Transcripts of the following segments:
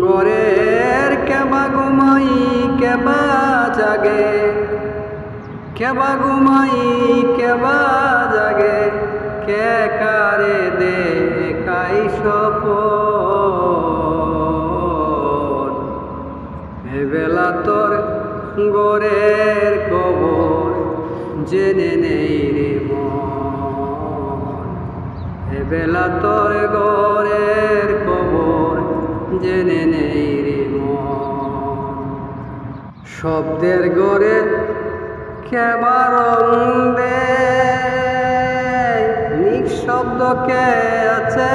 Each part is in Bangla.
গোরের কেবা ঘুমাই কেবা জাগে, কেবা ঘুমাই কেবা জাগে, কে কারে দেখাই স্বপন। এবেলা তোর গোরের কবর জেনে নেই রে মন। এবেলা তোর গোরের কবর জেনে নেই রে মন। শব্দের গড়ে কেবা রং দেয়, নিঃশব্দ কে আছে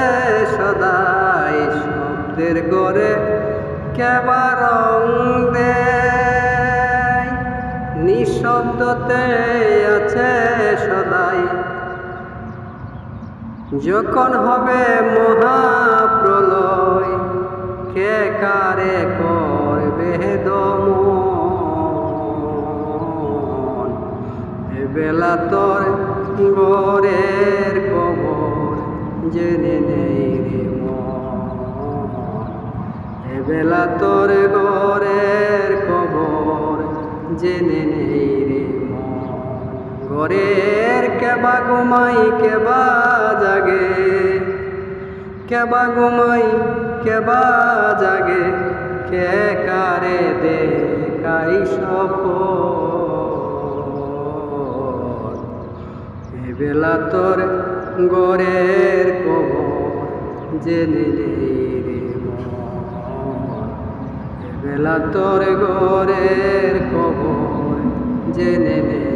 সদাই। শব্দের গড়ে কেবা রং দেয়, নিঃশব্দতে আছে সদাই। যখন হবে মহাপ্রলয়, কে কারে করবে দমন। এবেলা তোর গোরের কবর জেনে নেই রে মন। এবেলা তোর গোরের কবর জেনে নেই রে মন। গোরের কেবা ঘুমাই কেবা জাগে, কেবা ঘুমাই কেবা জাগে, কে কারে দেখাই স্বপন। এবেলা তোর গোরের কবর জেনে নেই রে মন। এবেলা তোর গোরের কবর জেনে নেই।